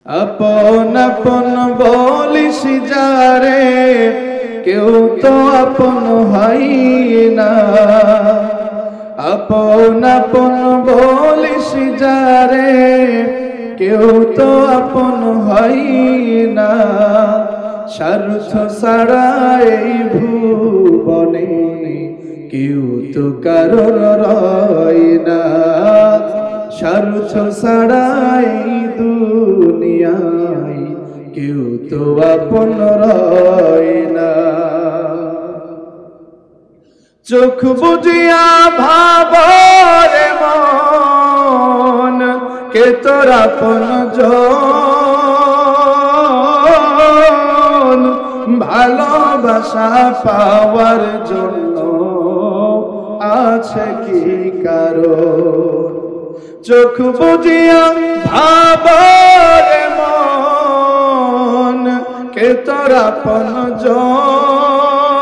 আপন আপন বলিস যারে, কেউ তো আপন হয় না। আপন আপন বলিস যারে, কেউ তো আপন হয় না। স্বার্থ ছাড়া এই ভুবনে কেউ তো কারোর রয় না। স্বার্থ ছাড়া এই দুনিয়ায় কেউ তো আপন রয় না। চোখ বুঝিয়া ভাবরে মন, কে তোর আপন জন। ভালোবাসা পাওয়ার জন্য আছে কি কারণ? চোখ বুঝিয়া ভাবরে মন, কে তোর আপন জন।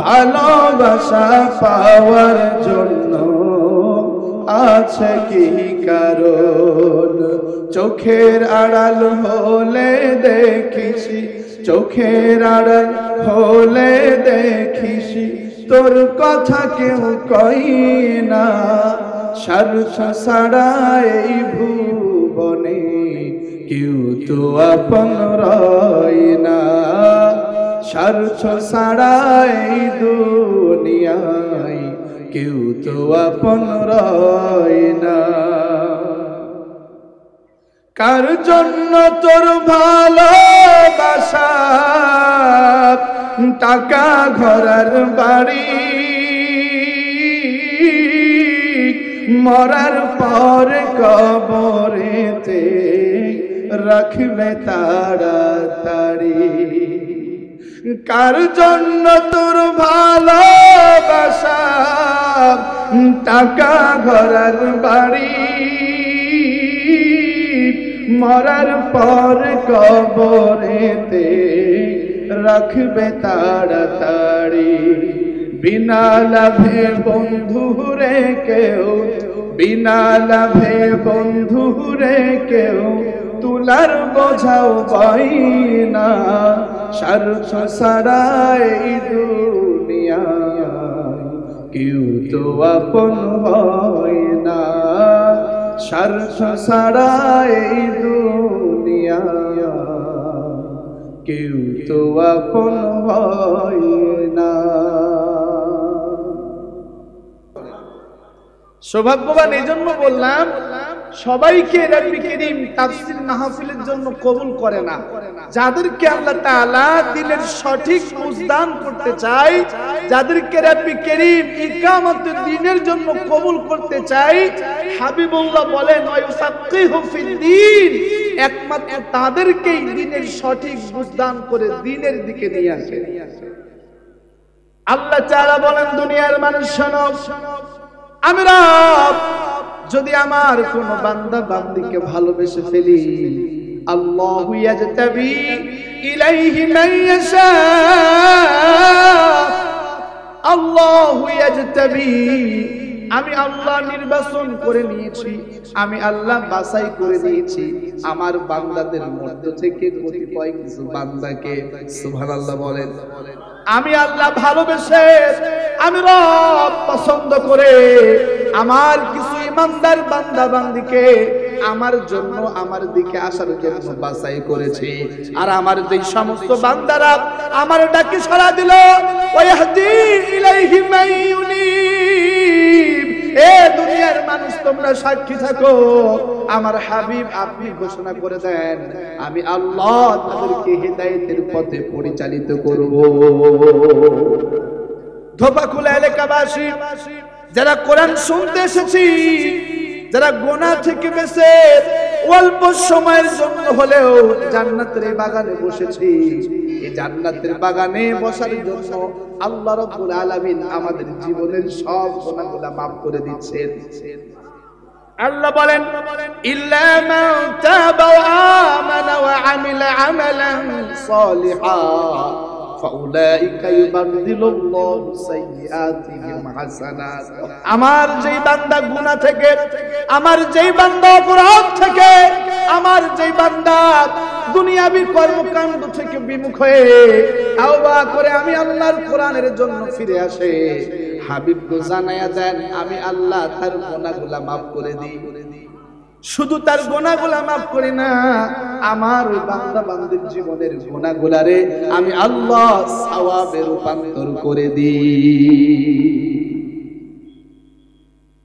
ভালোবাসা পাওয়ার জন্য আছে কি কারণ? চোখের আড়াল হলে দেখিস, চোখের আড়াল হলে দেখিস তোর কথা কেউ কই না। স্বার্থ ছাড়া এই ভুবনে কেউ তো আপন রয় না। স্বার্থ ছাড়া এই দুনিয়ায় কেউ তো আপন রয় না। কার জন্য তোর ভালোবাসা, টাকা ঘরের বাড়ি, মরার পর কবরেতে রাখবে তাড়াতাড়ি। কার জন্য তোর ভালোবাসা, টাকা ঘরের বাড়ি, মরার পর কবরেতে রাখবে তাড়াতাড়ি। বিনা লাভে বন্ধু রে কেউ, বিনা লাভে বন্ধু রে কেউ তুলার বোঝাও পাই না। স্বার্থ ছাড়া এই দুনিয়ায় কেউ তো আপন হয় না। স্বার্থ ছাড়া এই দুনিয়ায় কেউ তো আপন হয় না। সৌভাগ্যবান এই জন্য বললাম, সবাইকে রব্বি করিম তাফসীর মাহফিলের জন্য কবুল করে না। যাদেরকে আল্লাহ তাআলা দিনের সঠিক বুঝদান করতে চায়, যাদেরকে রব্বি করিম ইকামতের দ্বীনের জন্য কবুল করতে চায়, হাবিবুল্লাহ বলেন ওয়ায়ুফাক্কিহু ফিদ্দীন, একমাত্র তাদেরকেই দ্বীনের সঠিক বুঝদান করে দ্বীনের দিকে নিয়ে আসে। আল্লাহ তাআলা বলেন, দুনিয়ার মানুষ শোনো, আমি রব যদি আমার কোন বান্দা বান্দিকে ভালোবেসে ফেলি, আল্লাহু ইয়াজতাবি ইলাইহি মান ইয়াশা, আল্লাহু ইয়াজতাবি, আমি আল্লাহ নির্বাচন করে নিয়েছি, আমি আল্লাহ বাছাই করে নিয়েছি আমার বান্দাদের মধ্য থেকে কতিপয় কিছু বান্দাকে। সুবহানাল্লাহ বলেন। আমি আল্লাহ ভালোবেসে, আমি রব পছন্দ করে আমার কিছু ইমানদার বান্দা বান্দিকে আমার জন্য আমার দিকে আসার জন্য বাছাই করেছি। আর আমার যেই সমস্ত বান্দারা আমার ডাকে সাড়া দিল, ওয়াহদি ইলাইহি মান ইউনিব, এ দুনিয়ার মানুষ তোমরা সাক্ষী থাকো, আমার হাবিব আপনি ঘোষণা করে দেন, আমি আল্লাহ তাদেরকে হিদায়াতের পথে পরিচালিত করব। ধোপাখোলা এলাকাবাসী যারা কোরআন শুনতে এসেছি, যারা গুনাহ থেকে বেঁচে অল্প সময়ের জন্য হলেও জান্নাতের বাগানে বসেছি, এই জান্নাতের বাগানে বসার জন্য আল্লাহ রাব্বুল আলামিন আমাদের জীবনের সব গুনাহগুলো maaf করে দিচ্ছেন। আল্লাহ বলেন, ইল্লা মান তাবা ওয়া আমানা ওয়া আমিলা আমালান সালিহান ফাউলাইকা ইউবাদদিলুল্লাহু সাইয়্যাতিহিম হাসানাত। আমার যেই বান্দা গুনাহ থেকে, আমার যেই বান্দা অপরাধ থেকে দুনিয়াবী কর্মকাণ্ড থেকে বিমুখ হয়ে তাওবা করে আমি আল্লাহর কোরআনের জন্য ফিরে আসে, হাবিবকে জানায়া দেন আমি আল্লাহ তার গুনাহগুলো maaf করে দিই। শুধু তার গুনাহগুলো maaf করি না, আমার ওই বান্দা বান্দির জীবনের গুনাহগুলারে আমি আল্লাহ সওয়াবে রূপান্তর করে দিই।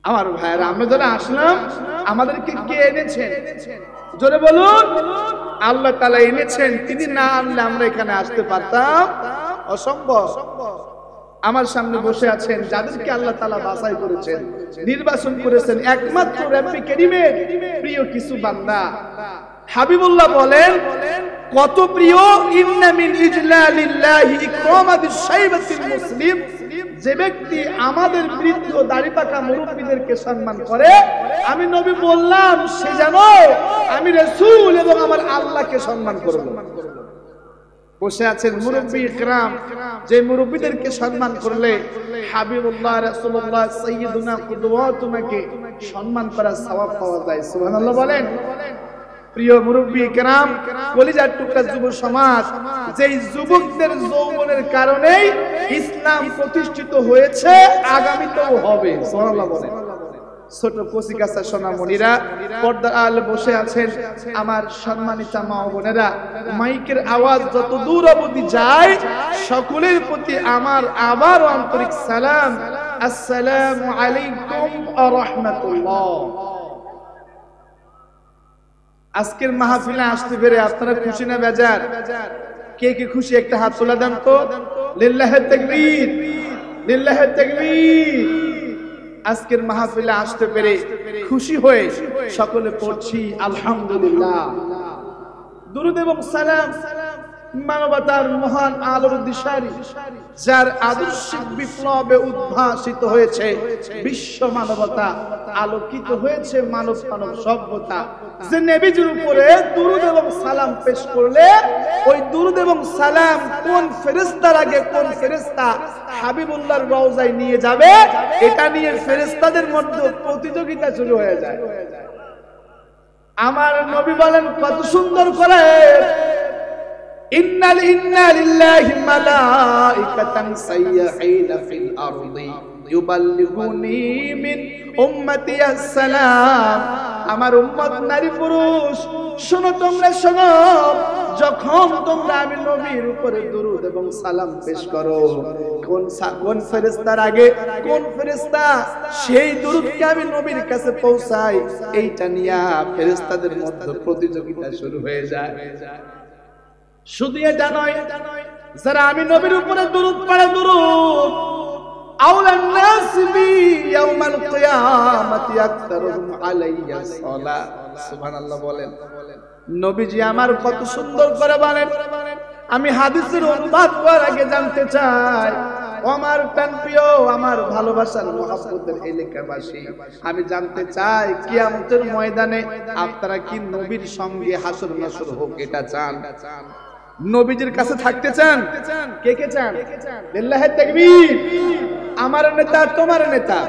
আমার ভাইরা, আমরা যারা আসলাম আমাদেরকে কে এনেছেন? জোরে বলুন। আল্লাহ তাআলা এনেছেন। তিনি না আনলে আমরা এখানে আসতে পারতাম? অসম্ভব। আমার সামনে বসে আছেন যাদেরকে আল্লাহ তাআলা বাছাই করেছেন, নির্বাচন করেছেন, একমাত্র রব্বে কারীমের প্রিয় কিছু বান্দা। হাবিবুল্লাহ বলেন কত প্রিয়, ইন্না মিন ইজলালিল্লাহি ইকরামাতিশ শাইবাতিল মুসলিম, যে ব্যক্তি আমাদের বৃদ্ধ দাড়ি পাকা মুরব্বিদেরকে সম্মান করে, আমি নবী বললাম সে যেন আমি রাসূল এবং আমার আল্লাহকে সম্মান করবে। বসে আছেন মুরব্বি ইকরাম, যে মুরব্বিদেরকে সম্মান করলে হাবিবুল্লাহ রাসূলুল্লাহ সাইয়্যিদুনা কুদওয়াতুনাকে সম্মান করার সওয়াব পাওয়া যায়। সুবহানাল্লাহ বলেন। প্রিয় মুরব্বি ইকরাম, কলিজার টুকরা যুব সমাজ, যেই যুবকদের যৌবনের কারণেই ইসলাম প্রতিষ্ঠিত হয়েছে, আগামীতেও হবে। সুবহানাল্লাহ বলেন। ছোট কচিকাঁচা সোনামণিরা, পর্দার আড়ালে বসে আছেন আমার সম্মানিতা মা ও বোনেরা, মাইকের আওয়াজ যত দূর অবধি যায় সকলের প্রতি আমার আবার আন্তরিক সালাম, আসসালামু আলাইকুম ওয়া রাহমাতুল্লাহ। আজকের মাহফিলে আসতে পেরে আপনারা খুশি না বেজার? কে কে খুশি একটা হাত তোলা দেন তো। লিল্লাহি তাকবীর, লিল্লাহি তাকবীর। আজকের মাহফিলে আসতে পেরে খুশি হয়ে সকলে পড়ছি আলহামদুলিল্লাহ। দুরূদ এবং সালাম মানবতার মহান আলোর দিশারি, যার আদর্শিক বিপ্লবে উদ্ভাসিত হয়েছে বিশ্ব মানবতা, আলোকিত হয়েছে মানব সভ্যতা, যে নবীজির উপরে দুরূদ এবং সালাম পেশ করলে ওই দুরূদ এবং সালাম কোন ফেরেশতার আগে কোন ফেরেশতা হাবিবুল্লাহর রওজায় নিয়ে যাবে, এটা নিয়ে ফেরেশতাদের মধ্যে প্রতিযোগিতা শুরু হয়ে যায়। আমার নবী বলেন কত সুন্দর করে, ইন্না লিল্লাহি মালাইকাতান সাইয়্যাহিনা ফিল আরদি ইউবাল্লিগুনি মিন উম্মতি আসসালাম। আমার উম্মত নারী পুরুষ শোনো, তোমরা শোনো, যখন তোমরা আমি নবীর উপরে দুরূদ এবং সালাম পেশ করো, কোন ফেরেশতার আগে কোন ফেরেশতা সেই দুরূদকে আমি নবীর কাছে পৌঁছাই, এইটা নিয়ে ফেরেশতাদের মধ্যে প্রতিযোগিতা শুরু হয়ে যায়। শুধু এটা নয়, যারা আমি নবীর উপরে দুরূদ পড়ে, দুরূদ আওলান নাস বি ইয়াউমাল কিয়ামাতি আকতারুহুম আলাইয়া সালাত। সুবহানাল্লাহ বলেন। নবীজি আমার কত সুন্দর করে বলেন, আমি হাদিসের অনুবাদ করার আগে জানতে চাই, আমার প্রিয় আমার ভালোবাসার মুহাব্বতের এলাকাবাসী, আমি জানতে চাই কিয়ামতের ময়দানে আপনারা কি নবীর সঙ্গে হাসর নাসর হোক এটা চান? নবীজির কাছে থাকতে চান? কে কে চান? লিল্লাহি তাকবীর। আমার নেতা তোমার নেতা,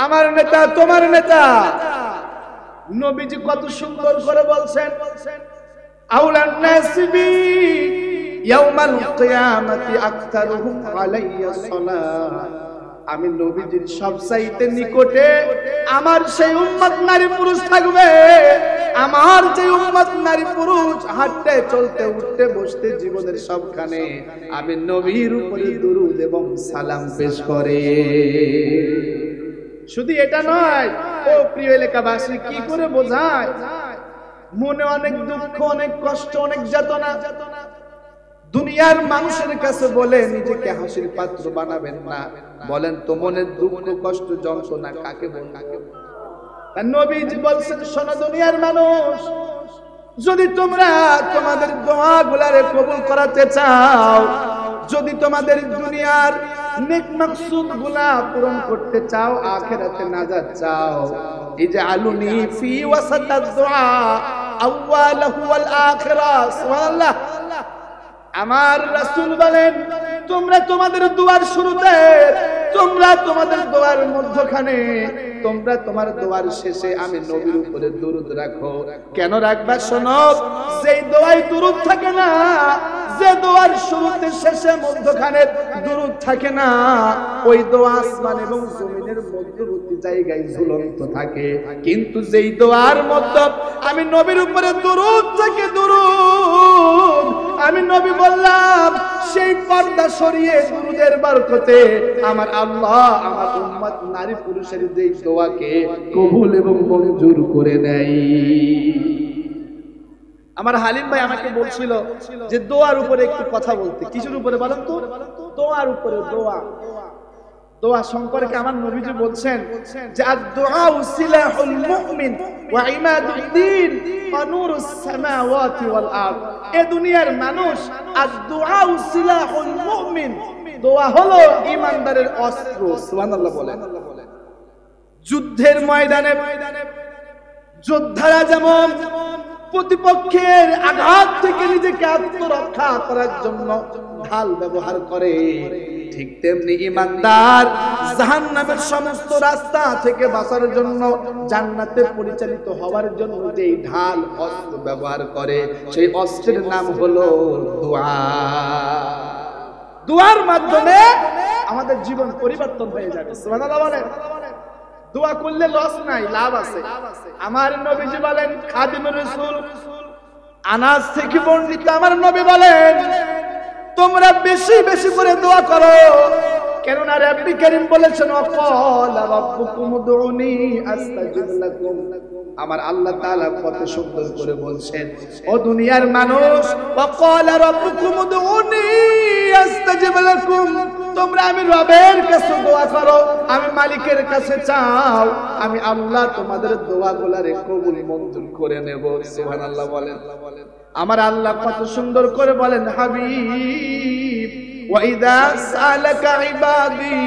আমার নেতা তোমার নেতা। নবীজি কত সুন্দর করে বলছেন, আউলান নাস বি ইয়াউমাল কিয়ামাতি আকতারুহুম আলাইয়া সালাত। আমি নবীজির সবচাইতে নিকটে আমার সেই উম্মত নারী পুরুষ থাকবে। আমার যে উম্মত নারী পুরুষ হাঁটতে চলতে উঠতে বসতে জীবনের সবখানে আমি নবীর উপরে দুরূদ এবং সালাম পেশ করে। শুধু এটা নয়, ও প্রিয় এলাকাবাসী, কি করে বোঝায়? মনে অনেক দুঃখ, অনেক কষ্ট, অনেক যাতনা। দুনিয়ার মানুষের কাছে বলে নিজেকে হাসির পাত্র বানাবেন না। বলেন তো মনের দুঃখ কষ্ট যন্ত্রণা কাকে বলবো? নবীজি বলছেন, শোনো দুনিয়ার মানুষ, যদি তোমরা তোমাদের দোয়াগুলারে কবুল করাতে চাও, যদি তোমাদের দুনিয়ার নেক মাকসুদ গুলা পূরণ করতে চাও, আখিরাতে নাজাত চাও, ইজআলুনি ফি ওয়াসাতাদ দুআ আওয়ালাহু ওয়াল আখিরাহ। সুবহানাল্লাহ। আমার রাসূল বলেন, তোমরা তোমাদের দুয়ার শুরুতে তোমরা তোমাদের দোয়ার মধ্যখানে তোমরা তোমার দোয়ার শেষে আমি নবীর উপরে দুরূদ রাখো। কেন রাখবা শোনো, যেই দোয়ায় দুরূদ থাকে না, যে দোয়ার শুরুতে শেষে মধ্যখানে দুরূদ থাকে না, ওই দোয়া আসমান এবং জমিনের মধ্যবর্তী জায়গায় ঝুলন্ত থাকে। কিন্তু যেই দোয়ার মধ্যে আমি নবীর উপরে দুরূদ থাকে, দুরূদ আমি নবী বললাম, সেই পর্দা সরিয়ে দুরূদের বরকতে আমার আল্লাহ আমার উম্মত নারী পুরুষের যেই দোয়াকে কবুল এবং মঞ্জুর করে নেয়। আমার হালিম ভাই আমাকে বলছিল যে দোয়ার উপরে একটু কথা বলতে। কিসের উপরে বলেন তো? দোয়ার উপরে। দোয়া দোয়া সম্পর্কে আমার নবীজি বলছেন যে আদ-দুআউ সিলাহুল মুমিন ওয়া ইমাদুদ্দিন ওয়া নূরুস সামাওয়াতি ওয়াল আরদ। এ দুনিয়ার মানুষ, আদ-দুআউ সিলাহুল মুমিন, দোয়া হলো ঈমানদারের অস্ত্র। সুবহানাল্লাহ বলেন। যুদ্ধের ময়দানে যোদ্ধারা যেমন প্রতিপক্ষের আঘাত থেকে নিজেকে আত্মরক্ষা করার জন্য ঢাল ব্যবহার করে, ঠিক তেমনি ঈমানদার জাহান্নামের সমস্ত রাস্তা থেকে বাঁচার জন্য জান্নাতে পরিচালিত হওয়ার জন্য যে ঢাল অস্ত্র ব্যবহার করে, সেই অস্ত্রের নাম হলো দোয়া। দোয়ার মাধ্যমে আমাদের জীবন পরিবর্তন হয়ে যাবে। সুবহানাল্লাহ বলেন। দোয়া করলে লস নাই, লাভ আছে। আমার নবীজি বলেন, খাদিমুর রাসূল আনাস থেকে বর্ণিত, আমার নবী বলেন তোমরা বেশি বেশি করে দোয়া করো, কেননা রাব্বি কারীম বলেছেন ওয়াকালা রাব্বুকুম উদউনি আস্তাজিব লাকুম। আমার আল্লাহ তাআলা কত সুন্দর করে বলছেন, ও দুনিয়ার মানুষ, ওয়াকালা রাব্বুকুম উদউনি আস্তাজিব লাকুম, তোমরা আমি রবের কাছে দোয়া করো, আমি মালিকের কাছে চাও, আমি আল্লাহ তোমাদের দোয়াগুলোরে কবুল মঞ্জুর করে নেব। সুবহানাল্লাহ বলেন। আমার আল্লাহ কত সুন্দর করে বলেন, হাবিব ওয়া ইযা সালাকা ইবাদি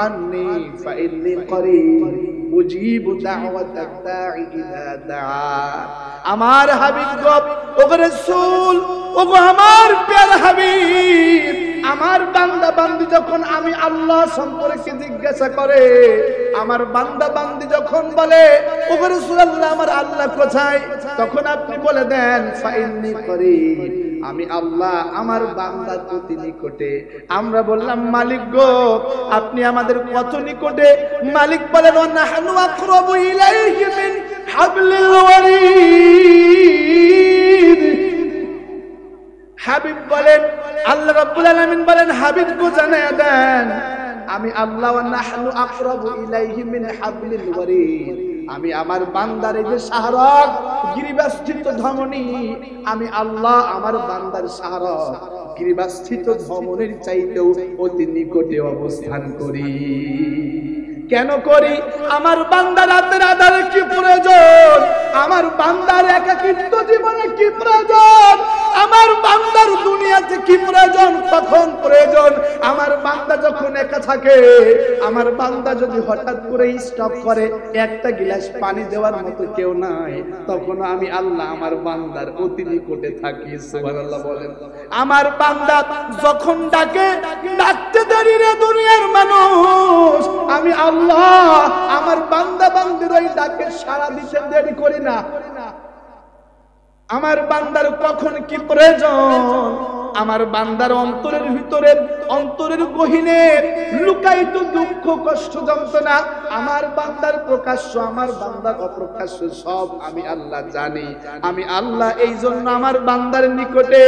আন্নি ফাইন্নী করিব উজিবু দাওয়াতাদ দাঈ ইযা দাআ। আমার হাবিব গো, ওগো রাসূল, ওগো আমার প্যারা হাবিব, আমার বান্দা বান্দি যখন আমি আল্লাহ সম্পর্কে জিজ্ঞাসা করে, আমার বান্দা বান্দি যখন বলে ওগো রাসূলুল্লাহ আমার আল্লাহ কোথায়, তখন আপনি বলে দেন ফাইন্নী করিব, আমি আল্লাহ আমার বান্দার অতি নিকটে। আমরা বললাম মালিক গো আপনি আমাদের কত নিকটে? মালিক বলেন ওয়ানাহনু আকরাবু ইলাইহি মিন হাবলিল ওয়ারিদ। হাবিব বলেন, আল্লাহ রাব্বুল আলামিন বলেন হাবিব গো জানায়া দেন আমি আল্লাহ ওয়ানাহনু আকরাবু ইলাইহি মিন হাবলিল ওয়ারিদ, আমি আমার বান্দার এই যে শাহরগ গিরিবাস্থিত ধমনী, আমি আল্লাহ আমার বান্দার শাহরগ গিরিবাস্থিত ধমনীর চাইতেও অতি নিকটে অবস্থান করি। কেন করি? আমার বান্দার রাতের আধারে কি প্রয়োজন, আমার বান্দার একাকিত্ব জীবনে কি প্রয়োজন, আমার বান্দার দুনিয়াতে কি প্রয়োজন, তখন প্রয়োজন আমার বান্দা যখন একা থাকে, আমার বান্দা যদি হঠাৎ করে স্টপ করে, একটা গ্লাস পানি দেওয়ার মতো কেউ নাই, তখন আমি আল্লাহ আমার বান্দার অতি নিকটে থাকি। সুবহানাল্লাহ বলেন। আমার বান্দা যখন ডাকে, ডাকতে দেরি রে দুনিয়ার মানুষ, আমি আল্লাহ আমার বান্দা বান্দির ওই ডাকে সাড়া দিতে দেরি করি না। আমার বান্দার কখন কি প্রয়োজন, আমার বান্দার অন্তরের ভিতরে, অন্তরের গহীনে লুকায়িত দুঃখ কষ্ট যন্ত্রণা, আমার বান্দার প্রকাশ্য আমার বান্দার অপ্রকাশ্য সব আমি আল্লাহ জানি। আমি আল্লাহ এই জন্য আমার বান্দার নিকটে,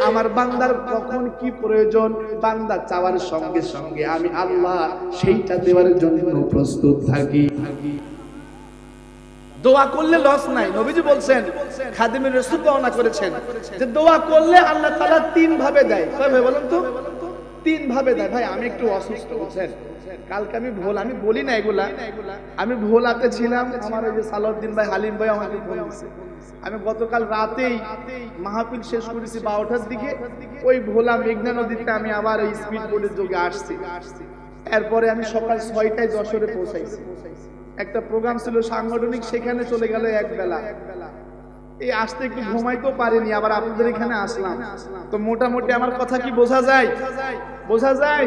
আমার বান্দার কখন কি প্রয়োজন বান্দা চাওয়ার সঙ্গে সঙ্গে আমি আল্লাহ সেইটা দেওয়ার জন্য প্রস্তুত থাকি। দোয়া করলে লস নাই। নবীজি বলছেন, খাদিমুর রাসূল বর্ণনা করেছেন যে দোয়া করলে আল্লাহ তাআলা তিন ভাবে দেয়। কয় ভাই বলেন তো? তিন ভাবে দেয়। ভাই আমি একটু অসুস্থ, বুঝছেন, কালকে আমি আমি বলি না এগুলা, আমি ভোলাতে ছিলাম, আমার ওই যে সালাউদ্দিন ভাই হালিম ভাই আমাকে ফোন দিয়েছে। আমি গতকাল রাতেই মাহফিল শেষ করেছি 12টার দিকে, ওই ভোলা মেঘনা নদীতে আমি আবার ওই স্পিড বোটের যোগে আসছি। এরপরে আমি সকাল 6টায় যশোরে পৌঁছাইছি, একটা প্রোগ্রাম ছিল সাংগঠনিক, সেখানে চলে গেল এক বেলা। এই আসতে একটু ঘুমাইতেও পারিনি, আবার আপনাদের এখানে আসলাম। তো মোটামুটি আমার কথা কি বোঝা যায়? বোঝা যায়?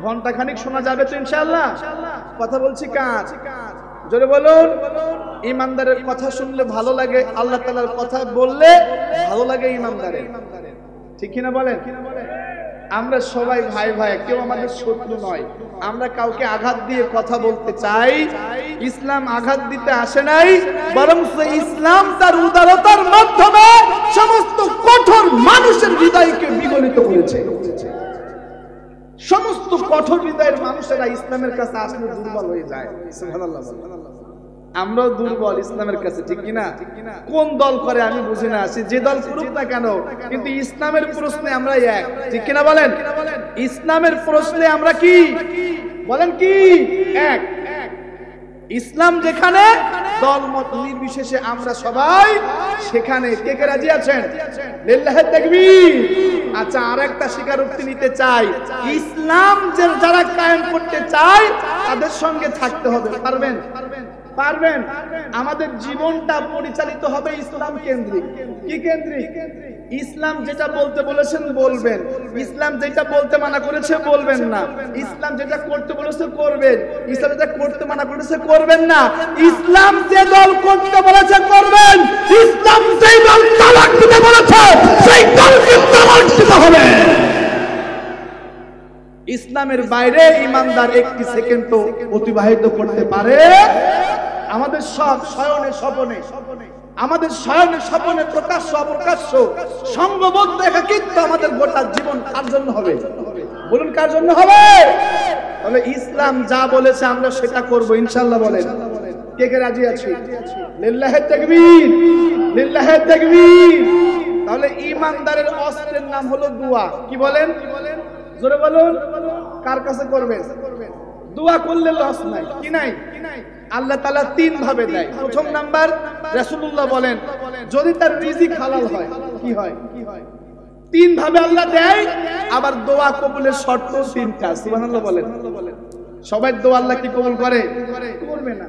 ঘন্টা খানিক শোনা যাবে তো ইনশাআল্লাহ? কথা বলছি কাজ জোরে বলুন। ইমানদারের কথা শুনলে ভালো লাগে, আল্লাহ তাআলার কথা বললে ভালো লাগে ইমানদারের, ঠিক কিনা বলেন? আমরা সবাই ভাই ভাই, কেউ আমাদের শত্রু নয়। আমরা কাউকে আঘাত দিয়ে কথা বলতে চাই, ইসলাম আঘাত দিতে আসে নাই, বরং ইসলাম তার উদারতার মাধ্যমে সমস্ত কঠোর মানুষের হৃদয়কে বিগলিত করেছে। সমস্ত কঠোর হৃদয়ের মানুষেরা ইসলামের কাছে আসলে দুর্বল হয়ে যায়। সুবহানাল্লাহ। আমরাও দুর্বল ইসলামের কাছে, ঠিক কিনা? কোন দল করে আমি বুঝি না, সে যে দল করুক না কেন, কিন্তু ইসলামের প্রশ্নে আমরা এক, ঠিক কিনা বলেন? ইসলামের প্রশ্নে আমরা কি বলেন, কি এক। ইসলাম যেখানে, দল মত নির্বিশেষে আমরা সবাই সেখানে। কে কে রাজি আছেন? লিল্লাহি তাকবীর। আচ্ছা, আরেকটা স্বীকারোক্তি নিতে চাই, ইসলাম যারা কায়েম করতে চায় তাদের সঙ্গে থাকতে হবে। পারবেন? পারবেন? আমাদের জীবনটা পরিচালিত হবে ইসলাম কেন্দ্রিক। কি কেন্দ্রিক? ইসলাম যেটা বলতে বলেছেন বলবেন, ইসলাম যেটা বলতে মানা করেছে বলবেন না, ইসলাম যেটা করতে বলেছে করবেন, ইসলাম যেটা করতে মানা করেছে করবেন না। ইসলাম যে দল করতে বলেছে করবেন, ইসলাম যেই দল তালাক দিতে বলেছে সেই দলকে তালাক দিতে হবে। ইসলামের বাইরে ইমানদার একটি সেকেন্ডও অতিবাহিত করতে পারে? আমাদের সব শয়নে স্বপনে, আমাদের শয়নে স্বপনে প্রকাশ্য অপ্রকাশ্য সঙ্গবদ্ধ একাকিত্ব আমাদের গোটা জীবন কার জন্য হবে? বলুন, কার জন্য হবে? তাহলে ইসলাম যা বলেছে আমরা সেটা করব ইনশাআল্লাহ। বলেন কে কে রাজি আছে? লিল্লাহি তাকবীর, লিল্লাহি তাকবীর। তাহলে ইমানদারের অস্ত্রের নাম হলো দোয়া। কি বলেন? জোরে বলুন। কার কাছে করবেন? দোয়া করলে লস নাই, কি নাই? আল্লাহ তাআলা তিন ভাবে দেয়। প্রথম নাম্বার, রাসূলুল্লাহ বলেন যদি তার রিজিক হালাল হয়, কি হয়? তিন ভাবে আল্লাহ দেয়। আবার দোয়া কবুলের শর্ত তিনটা। সুবহানাল্লাহ বলেন। সবাই দোয়া আল্লাহ কি কবুল করে? করবে না।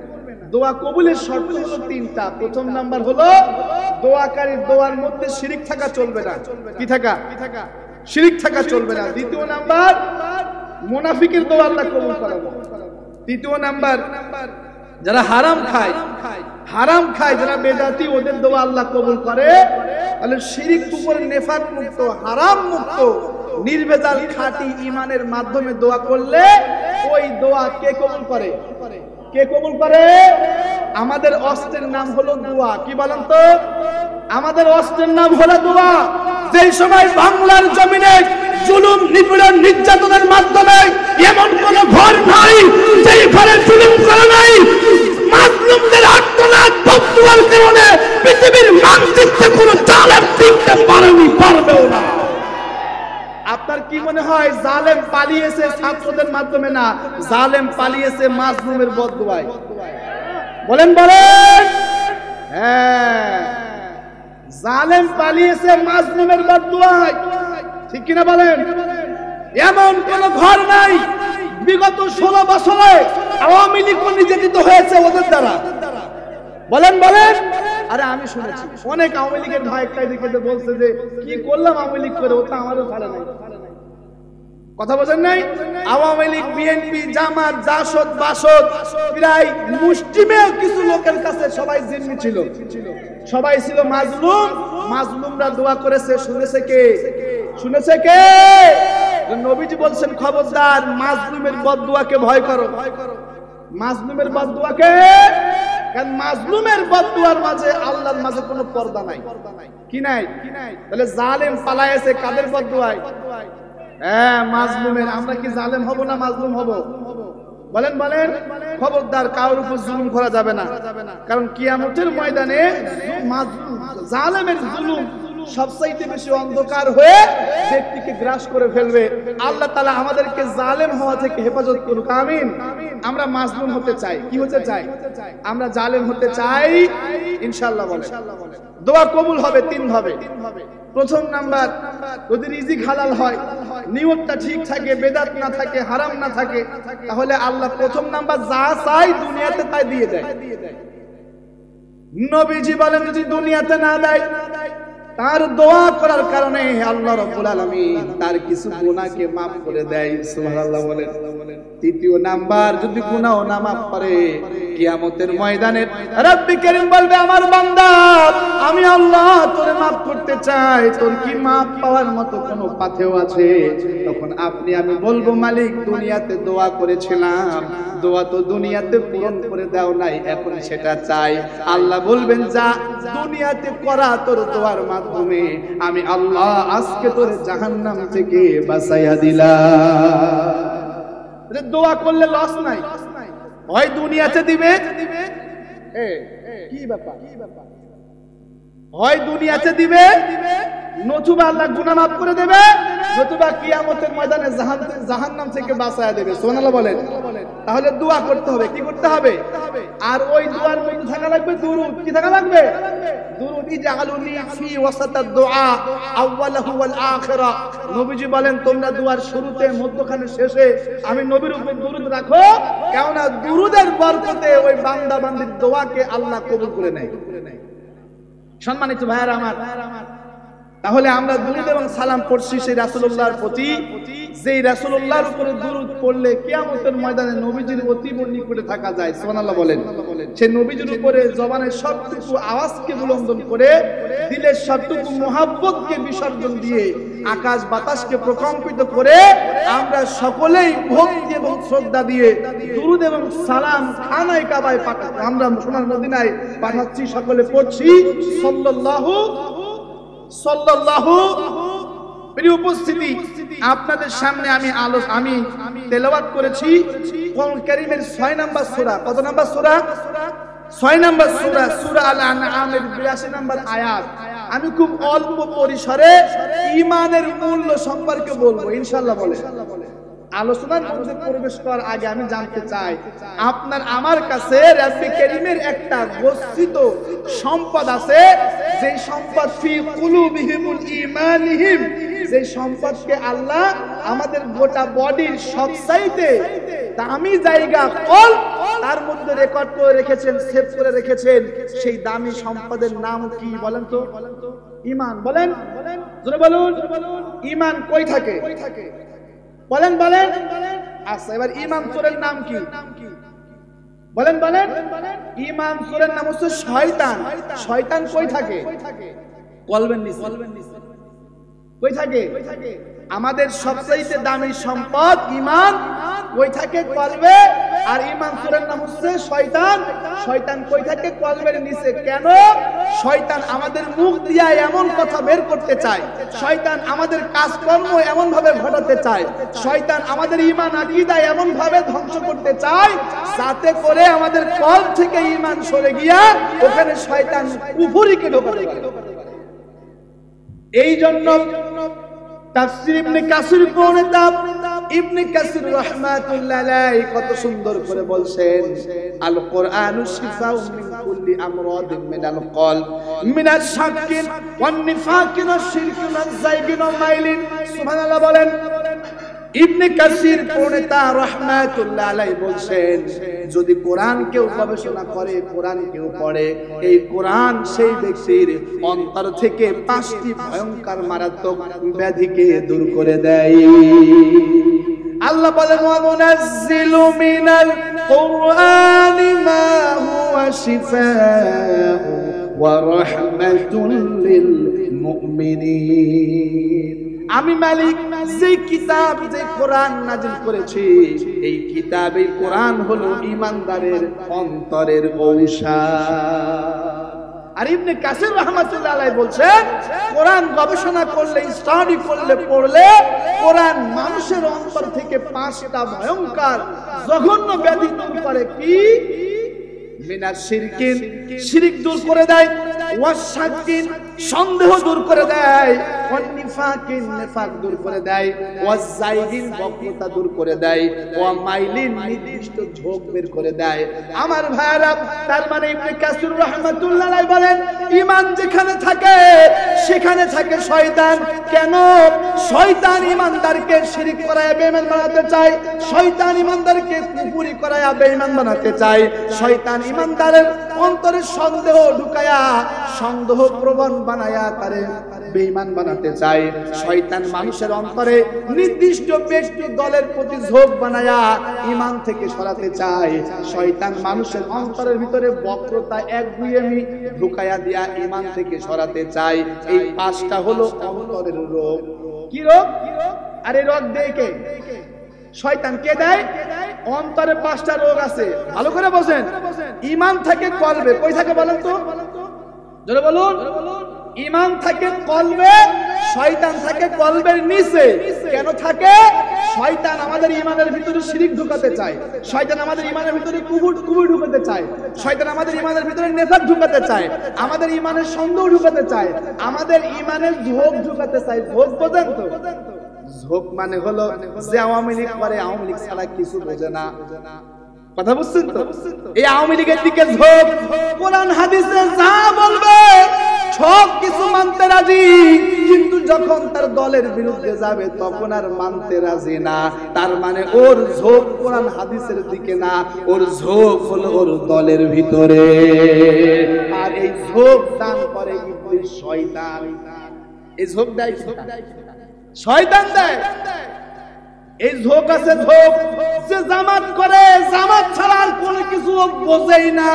দোয়া কবুলের শর্ত হলো তিনটা। প্রথম নাম্বার হলো দোয়াকারীর দোয়ার মধ্যে শিরিক থাকা চলবে না। কি থাকা? শিরিক থাকা চলবে না। দ্বিতীয় নাম্বার, মুনাফিকের দোয়া আল্লাহ কবুল করে না। তৃতীয় নাম্বার, যারা হারাম খায়, যারা বেদাতি, ওদের দোয়া আল্লাহ কবুল করে। তাহলে শিরিক কুফর নেফাক মুক্ত, হারাম মুক্ত, নির্ভেজাল খাঁটি ঈমানের মাধ্যমে দোয়া করলে ওই দোয়া কে কবুল করে? কে কবুল করে? আমাদের অস্ত্রের নাম হলো দোয়া। কি বলেন তো? আমাদের অস্ত্রের নাম হলো দোয়া। যেই সময় বাংলার জমিনে জুলুম, নিপীড়ন, নির্যাতনের মাধ্যমে এমন কোন ঘর নাই যেই ঘরে জুলুম করা নাই, মাজলুমদের আত্মনাদ বদদুয়ার কারণে পৃথিবীর মানচিত্রে কোনো জালেম টিকতে পারবেও না। আপনার কি মনে হয় জালেম পালিয়েছে ছাত্রদের মাধ্যমে? না, জালেম পালিয়েছে মাজলুমের বদদুয়ায়। বলেন বলেন। হ্যাঁ, জালেম পালিয়েছে মাজলুমের বদদুয়ায়, ঠিক কিনা বলেন? এমন কোন ঘর নাই বিগত 16 বছরে আওয়ামী লীগ নির্যাতিত হয়েছে ওদের দ্বারা। বলেন বলেন। আরে আমি শুনেছি অনেক আওয়ামী লীগের ভাই একটাই দিকে বলছে যে কি করলাম আওয়ামী লীগ করে, ওটা আমারও ছাড়া নাই। কথা বলেন নাই? আওয়ামী লীগ, বিএনপি, জামাত, জাসদ, বাসদ, প্রায় মুষ্টিমেয় কিছু লোকের কাছে সবাই জিম্মি ছিল, সবাই ছিল মাজলুম। মাজলুমরা দোয়া করেছে, শুনেছে কে? শুনেছে কে? নবীজি বলছেন খবরদার মাজলুমের বদদুয়াকে ভয় করো। মাজলুমের বদদুয়াকে, কারণ মাজলুমের বদদুয়ার মাঝে আল্লাহর মাঝে কোনো পর্দা নাই। কি নাই? তাহলে জালেম পালায়েছে কাদের বদদুয়ায়? হ্যাঁ, মাজলুমের। আমরা কি জালেম হব না মাজলুম হব? বলেন বলেন। খবরদার কারোর উপর জুলুম করা যাবে না, কারণ কিয়ামতের ময়দানে জালেমের জুলুম সবচাইতে বেশি অন্ধকার হয়ে ব্যক্তিকে গ্রাস করে ফেলবে। আল্লাহ তাআলা আমাদেরকে জালেম হওয়া থেকে হেফাজত করুক, আমিন। আমরা মাজলুম হতে চাই। কি হতে চাই? আমরা জালেম হতে চাই ইনশাআল্লাহ। বলেন দোয়া কবুল হবে তিন ভাবে। প্রথম নাম্বার, যদি রিজিক হালাল হয়, নিয়তটা ঠিক থাকে, বেদাত না থাকে, হারাম না থাকে, তাহলে আল্লাহ প্রথম নাম্বার যা চাই দুনিয়াতে তাই দিয়ে দেয়। নবীজি বলেন যদি দুনিয়াতে না দেয় তার দোয়া করার কারণে আল্লাহ রাব্বুল আলামিন তার কিছু গুনাহকে maaf করে দেয়। সুবহানাল্লাহ বলেন। তৃতীয় নাম্বার, যদি গুনাহ না maaf করে কিয়ামতের ময়দানে রব্বি কারীম বলবে, আমার বান্দা আমি আল্লাহ তোরে maaf করতে চাই, তোর কি maaf পাওয়ার মতো কোনো পাথেও আছে? তখন আপনি আমি বলবো, মালিক দুনিয়াতে দোয়া করেছিলাম, দোয়া তো দুনিয়াতে পূরণ করে দাও নাই, এখন সেটা চাই। আল্লাহ বলবেন, যা দুনিয়াতে করা তোর দোয়ার মাধ্যমে আমি আল্লাহ আজকে তোর জাহান্নাম থেকে বাঁচাইয়া দিলাম। দোয়া করলে লস নাই, হয় দুনিয়াতে দিবে, কি ব্যাপার, হয় দুনিয়াতে দিবে, নতুবা আল্লাহ গুনাহ maaf করে দেবে, নতুবা কিয়ামতের ময়দানে জাহান্নাম থেকে বাঁচায়া দেবে। সুবহানাল্লাহ বলেন। তাহলে দোয়া করতে হবে, কি করতে হবে? আর ওই দোয়ার মধ্যে থাকা লাগবে দুরূদ। কি থাকা লাগবে? দুরূদ। ইজআলুনি ফি ওয়াসাতাদ দুআ আউওয়ালাহু ওয়াল আখিরা। নবীজি বলেন, তোমরা দোয়ার শুরুতে, মধ্যখানে, শেষে আমি নবীর উপর দুরূদ রাখো, কেননা দুরূদের বরকতে ওই বান্দা বান্দির দোয়াকে আল্লাহ কবুল করে নেয়। সম্মানিত ভাইয়েরা আমার, তাহলে আমরা দুরূদ এবং সালাম পড়ছি সেই রাসূলুল্লাহর প্রতি, যেই রাসূলুল্লাহর উপরে দুরূদ পড়লে কিয়ামতের ময়দানে নবীজির অতীব নিকটে থাকা যায়। সুবহানাল্লাহ বলেন। সেই নবীজির উপরে জবানের সবটুকু আওয়াজকে বুলন্দন করে, দিলের সবটুকু মুহাব্বতকে বিসর্জন দিয়ে, আকাশ বাতাসকে প্রকম্পিত করে আমরা সকলেই ভক্তি এবং শ্রদ্ধা দিয়ে দুরূদ এবং সালাম খানায় কাবায় পাঠাচ্ছি, আমরা সোনার মদিনায় পাঠাচ্ছি, সকলে পড়ছি সাল্লাল্লাহু সাল্লাল্লাহু। প্রিয় উপস্থিতি, আপনাদের সামনে আমি তেলাওয়াত করেছি কোরআন কারীমের 6 নম্বর সূরা। কত নম্বর সূরা? 6 নম্বর সূরা, সূরা আল আনআমের 82 নম্বর আয়াত। আমি খুব অল্প পরিসরে ঈমানের মূল্য সম্পর্কে বলবো ইনশাআল্লাহ। বলে আলোচনার মধ্যে প্রবেশ করার আগে আমি জানতে চাই, আপনার আমার কাছে রব্বি কারীমের একটা গচ্ছিত সম্পদ আছে, যে সম্পদ ফি কুলুবিহিমুল ঈমানিহিম, যে সম্পদকে আল্লাহ আমাদের গোটা বডির সবচাইতে দামি জায়গা কল, তার মধ্যে রেকর্ড করে রেখেছেন, সেভ করে রেখেছেন। সেই দামি সম্পদের নাম কি বলেন তো? ঈমান। বলেন, জোরে বলুন, ঈমান কই থাকে? বলেন বলেন। আচ্ছা, এবার ঈমান সূরার নাম কি? বলেন বলেন। ঈমান সূরার নাম হচ্ছে শয়তান। শয়তান কই থাকে? কলবের নিচে। কই থাকে? আমাদের সবচেয়ে দামি সম্পদ ঈমান, কই থাকে? কলবে। আর ঈমান সূরার নাম হচ্ছে শয়তান। শয়তান কই থাকে? কলবের নিচে। কেন? শয়তান আমাদের মুখ দিয়া এমন কথা বের করতে চায়, শয়তান আমাদের কাজকর্ম এমন ভাবে ঘটাতে চায়, শয়তান আমাদের ঈমান আকীদা এমন ভাবে ধ্বংস করতে চায়, যাতে করে আমাদের কলব থেকে ঈমান সরে গিয়া ওখানে শয়তান কুফরিকে ঢোকাতে পারে। এই জন্য তাফসীর ইবনে কাসির প্রণেতা ইবনে কাসির রাহমাতুল্লাহ আলাইহি কত সুন্দর করে বলছেন, আল কোরআনু শিফাউন মিন কুল্লি আমরাদিন মিনাল কলব মিনাশ শাক্কিন ওয়ান নিফাকিন ওয়াশ শিরকি ওয়াজ যায়গিন ওয়া মাইলিন। সুবহানাল্লাহ বলেন। ইবনে কাসির প্রণেতা রাহমাতুল্লাহ আলাইহি বলছেন, যদি কোরআন কেউ গবেষণা করে, কোরআন কেউ পড়ে, এই কোরআন সেই ব্যক্তির অন্তর থেকে 5টি ভয়ঙ্কর মারাত্মক ব্যাধিকে দূর করে দেয়। আল্লাহ বলেন, ওয়া মুনাজ্জিলু মিনাল কুরআনি মা হুয়া শিফাউ ওয়া রাহমাতুল লিল মুমিনিন। আমি মালিক যে কিতাব, যে কোরআন নাজিল করেছি, এই কিতাব, এই কোরআন হলো ঈমানদারের অন্তরের ঔষধ। আর ইবনে কাসির রাহমাতুল্লাহ আলাইহি বলছেন, কোরআন গবেষণা করলে, স্টাডি করলে, পড়লে কোরআন মানুষের অন্তর থেকে 5টা ভয়ঙ্কর জঘন্য ব্যাধি দূর করে। কি? মিনাশ শিরকিন, শিরক দূর করে দেয়, ওয়াশ শাক্কিন, সন্দেহ দূর করে দেয়, ওয়ান নিফাকিন, নিফাক দূর করে দেয়, ওয়াজ যায়গিন, বক্রতা দূর করে দেয়, ওয়া মাইলিন, নির্দিষ্ট ঝোঁক বের করে দেয়। আমার ভাইরা, তার মানে ইবনে কাসির রাহমাতুল্লাহ আলাইহি বলেন, ঈমান যেখানে থাকে সেখানে থাকে শয়তান। কেন? শয়তান ঈমানদারকে শিরক করায় বেঈমান বানাতে চায়, শয়তান ঈমানদারকে কুফরি করায় বেঈমান বানাতে চায়, শয়তান ঈমানদারের অন্তরে সন্দেহ ঢুকায়া সন্দেহ প্রবণ বানায়া তারে বেঈমান বানাতে চায়। শয়তান মানুষের অন্তরে নির্দিষ্ট ব্যক্তি দলের প্রতি ঝোঁক বানায়া ঈমান থেকে সরাতে চায়। শয়তান মানুষের অন্তরের ভিতরে বক্রতা একগুঁয়েমি ঢুকায়া দিয়া ঈমান থেকে সরাতে চায়। এই পাঁচটা হলো অন্তরের রোগ। কি রোগ? আরে রোগ দেয় কে? শয়তান কে দেয়? অন্তরে পাঁচটা রোগ আছে, ভালো করে বোঝেন। ঈমান থাকে কলবে, কই থাকে বলেন তো? জোরে বলুন। ঈমান থাকে কলবে, শয়তান থাকে কলবের নিচে। কেন থাকে? শয়তান আমাদের ঈমানের ভিতরে শিরক ঢুকাতে চায়, শয়তান আমাদের ঈমানের ভিতরে কুফর ঢুকাতে চায়, শয়তান আমাদের ঈমানের ভিতরে নেফাক ঢুকাতে চায়, আমাদের ঈমানের সন্দেহ ঢুকাতে চায়, আমাদের ঈমানের ঝোঁক ঢুকাতে চায়। ঝোঁক বোঝেন তো? ঝোঁক মানে হলো যে আওয়ামী লীগ করে, আওয়ামী লীগ ছাড়া কিছু বোঝে না। কথা বুঝছেন তো? এই আওয়ামী লীগের দিকে ঝোঁক। কোরআন হাদিসে যা বলবে সব কিছু মানতে রাজি, কিন্তু যখন তার দলের বিরুদ্ধে যাবে তখন আর মানতে রাজি না। তার মানে ওর ঝোঁক কোরআন হাদিসের দিকে না, ওর ঝোঁক হলো ওর দলের ভিতরে। আর এই ঝোঁক দান করে ইবলিস, শয়তান। এই ঝোঁক দেয় শয়তান, দেয়। এই ঝোঁক আছে, ঝোঁক যে জামাত করে, জামাত ছাড়া আর কোনো কিছু বোঝেই না।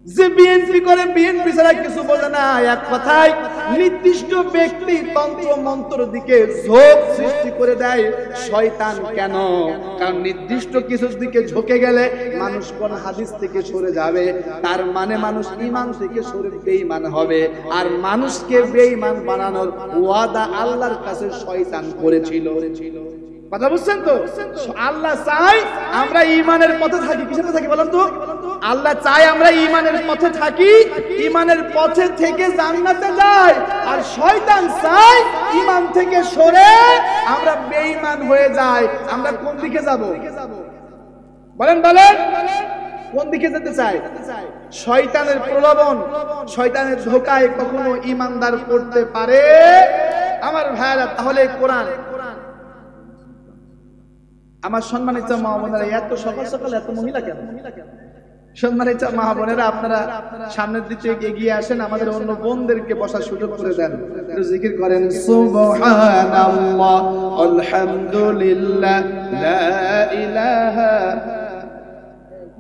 যে বিএনপি করে, বিএনপি ছাড়া কিছু বোঝে না। এক কথায় নির্দিষ্ট ব্যক্তি তন্ত্র মন্ত্র দিকে ঝোঁক সৃষ্টি করে দেয় শয়তান। কেন? কারণ নির্দিষ্ট কিছুর দিকে ঝুঁকে গেলে মানুষ কোন হাদিস থেকে সরে যাবে, তার মানে মানুষ ঈমান থেকে সরে বেঈমান হবে। আর মানুষকে বেঈমান বানানোর ওয়াদা আল্লাহর কাছে শয়তান করেছিল। কথা বুঝছেন তো? আল্লাহ চাই আমরা ঈমানের পথে থাকি। কিসের পথে থাকি বলেন তো? আল্লাহ চাই আমরা ঈমানের পথে থাকি, ঈমানের পথে থেকে জান্নাতে যাই। আর শয়তান চাই ঈমান থেকে সরে আমরা বেঈমান হয়ে যাই। আমরা কোন দিকে যাব? বলেন বলেন, কোন দিকে যেতে চাই? শয়তানের প্রলোভন, শয়তানের ধোঁকায় কখনো ঈমানদার পড়তে পারে? আমার ভাইরা, তাহলে কোরআন, আমার সম্মানিত মা বোনেরা, এত সকাল সকাল এত মহিলা কেন? সম্মানিত মা বোনেরা, আপনারা সামনের দিকে এগিয়ে আসেন, আমাদের অন্য বোনদেরকে বসার সুযোগ করে দেন, একটু জিকির করেন। সুবহানাল্লাহ, আলহামদুলিল্লাহ, লা ইলাহা,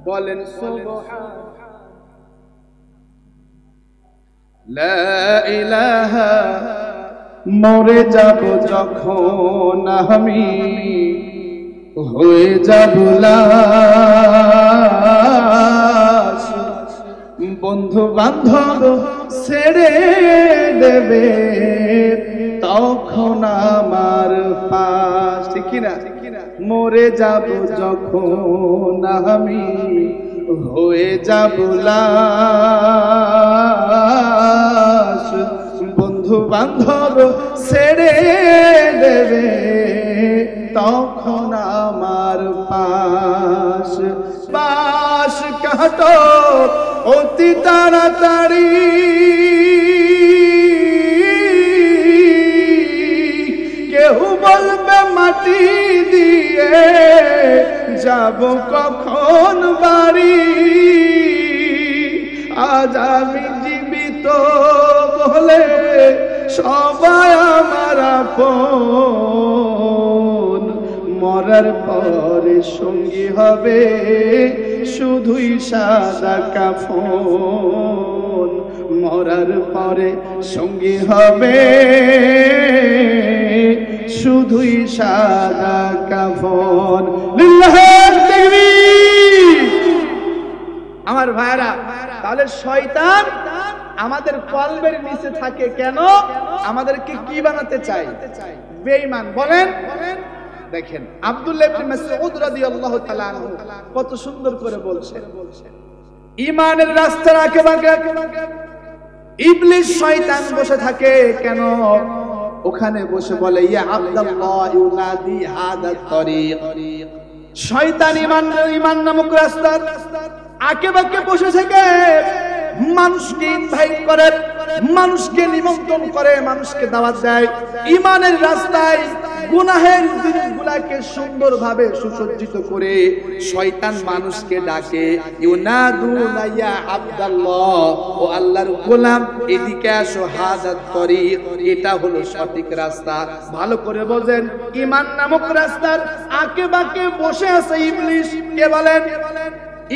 বলেন সুবহান, লা ইলাহা। মরে যাব যখন আমি, হয়ে যাব লাশ, বন্ধু বান্ধব ছেড়ে দেবে তখন আমার পাশ। ঠিক কিনা? মরে যাব যখন আমি, হয়ে যাব লাশ, বন্ধু বান্ধব ছেড়ে দেবে তখন আমার পাশ। পাশ কাটো অতি তাড়াতাড়ি, কেউ বলবে মাটি দিয়ে যাব কখন বাড়ি। আজ আমি জীবিত বলে সবাই আমার আপন, মরার পরে সঙ্গী হবে শুধুই সাদা কাফন, মরার পরে সঙ্গী হবে শুধুই সাদা কাফন। লিল্লাহির তাকবীর। আমার ভাইরা, তাহলে শয়তান আমাদের কলবের নিচে থাকে। কেন? আমাদেরকে কি বানাতে চাই? বেঈমান। বলেন। দেখেন আব্দুল্লাহ ইবনে মাসউদ রাদিয়াল্লাহু তাআলা আনহু কত সুন্দর করে বলছেন, ঈমানের রাস্তার আঁকে-বাঁকে ইবলিস শয়তান বসে থাকে। কেন? ওখানে বসে বলে, ইয়া আব্দুল্লাহ ইউনাদি হাদা তরিক। শয়তান ঈমান নামক রাস্তার আঁকে-বাঁকে বসে থেকে মানুষকে ইনভাইট করে, মানুষকে নিমন্ত্রণ করে, মানুষকে দাওয়াত দেয় ঈমানের রাস্তায়। গুনাহের জিনিসগুলাকে সুন্দরভাবে সুসজ্জিত করে শয়তান মানুষকে ডাকে, ইউনাদুনা ইয়া আব্দাল্লাহ, ও আল্লাহর গোলাম এদিকে আসো, হাযাত তরিক, এটা হলো সঠিক রাস্তা। ভালো করে বোঝেন, ঈমান নামক রাস্তার আঁকে বাঁকে বসে আছে ইবলিস। কে বলেন?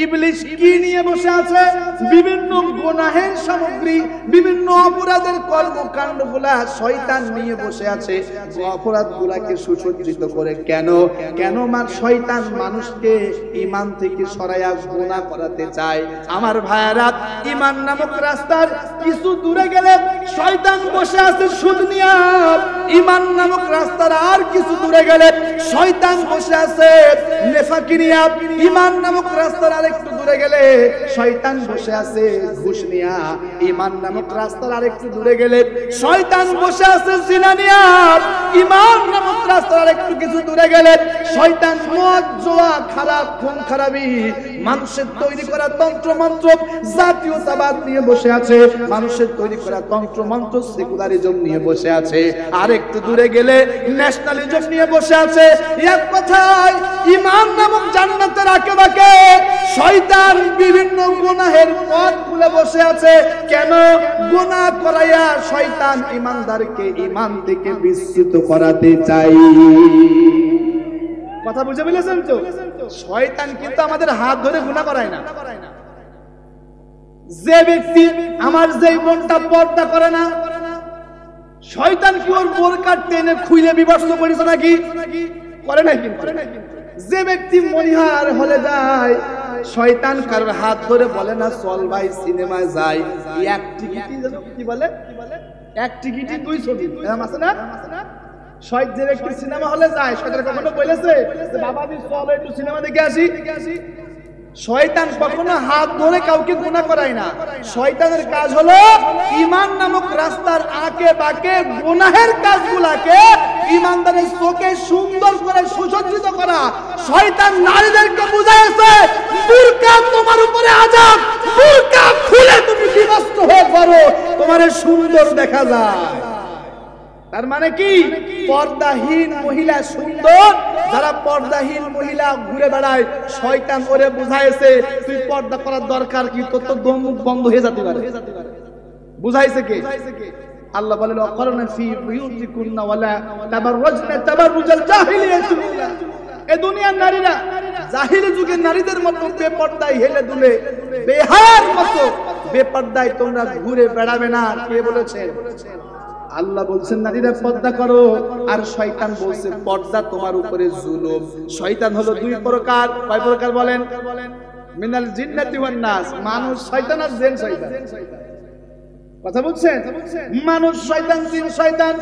ইবলিস কি নিয়ে বসে আছে? বিভিন্ন গুনাহের সামগ্রী, বিভিন্ন অপরাধের কর্মকাণ্ডগুলা শয়তান নিয়ে বসে আছে। অপরাধগুলাকে সুসজ্জিত করে কেন? কেন শয়তান মানুষকে ঈমান থেকে সরাইয়া গুনাহ করাতে চায়। আমার ভাইয়েরা, ঈমান নামক রাস্তার কিছু দূরে গেলে শয়তান বসে আছে সুদ নিয়া। ঈমান নামক রাস্তার আর কিছু দূরে গেলে শয়তান বসে আছে নেফাকি নিয়া। ঈমান নামক রাস্তার আরেকটু দূরে গেলে শয়তান বসে আছে ঘুষ নিয়া। ঈমান নামক রাস্তার আরেকটু দূরে গেলে শয়তান বসে আছে জিনা নিয়া। ঈমান নামক রাস্তার আরেকটু কিছু দূরে গেলে শয়তান মদ, জুয়া, খারাপ, খুন খারাপি, মানুষের তৈরি করা তন্ত্র মন্ত্র, জাতীয়তাবাদ নিয়ে বসে আছে। মানুষের তৈরি করা তন্ত্র মন্ত্র, সেকুলারিজম নিয়ে বসে আছে। আরেকটু দূরে গেলে ন্যাশনালিজম নিয়ে বসে আছে। এক কথায় ঈমান নামক জান্নাতের আঁকে-বাঁকে শয়তান বিভিন্ন গুনাহের পথ খুলে বসে আছে। কেন? গুনাহ করাইয়া শয়তান ঈমানদারকে ঈমান থেকে বিচ্যুত করাতে চাই। কথা বুঝে ফেলেছেন তো? শয়তান কিন্তু আমাদের হাত ধরে গুনাহ করায় না। যে ব্যক্তি, আমার যেই বোনটা পর্দা করে না, শয়তান কি ওর বোরকা টেনে খুইলে বিভৎস করেছে নাকি? করে নাই। কিন্তু যে ব্যক্তি মনিহার হলে যায়, শয়তান কারোর হাত ধরে বলে না চল ভাই সিনেমায় যাই, এক টিকিটই যেন কি বলে, এক টিকিটই দুই ছবি, এরকম আছে না? যে ব্যক্তি সিনেমা হলে যায়, শয়তান কখনো বলেছে যে বাবা দি চল একটু সিনেমা দেখে আসি? শয়তান কখনো হাত ধরে কাউকে গুনাহ করায় না। শয়তানের কাজ হলো ঈমান নামক রাস্তার আঁকে বাঁকে গুনাহের কাজগুলাকে ঈমানদারের চোখে সুন্দর করে সুসজ্জিত করা। শয়তান নারীদেরকে বুঝাইছে বুরকা তোমার উপরে আযাব, বুরকা খুলে তুমি বিবস্ত্র হয়ে করো, তোমারে সুন্দর দেখা যায়। তার মানে কি? পর্দাহীন মহিলা সুন্দর। যারা পর্দাহীন মহিলা ঘুরে বেড়ায়, শয়তান ওরে বুঝাইছে তুই পর্দা করার দরকার কি, তোর তো দম মুখ বন্ধ হয়ে যেতে পারে। বুঝাইছে কে? আল্লাহ বলেন ওয়াকরনা ফি বুয়ুতিকুন্না ওয়ালা তাবাররাজনা তাবাররুজাল জাহিলিয়াতিল উলা। এই দুনিয়ার নারীরা জাহিলি যুগের নারীদের মতো বেপর্দায় হেলে দুলে, বেহায়ার মতো বেপর্দায় তোমরা ঘুরে বেড়াবে না। কে বলেছেন? আল্লাহ বলছেন নারীরা পর্দা করো, আর শয়তান বলছে পর্দা তোমার উপরে জুলুম। শয়তান হলো দুই প্রকার। কয় প্রকার বলেন? মিনাল জিন্নাতি ওয়ান নাস, মানুষ শয়তান আর জিন শয়তান। কথা বুঝছেন? মানুষ শয়তান, জিন শয়তান।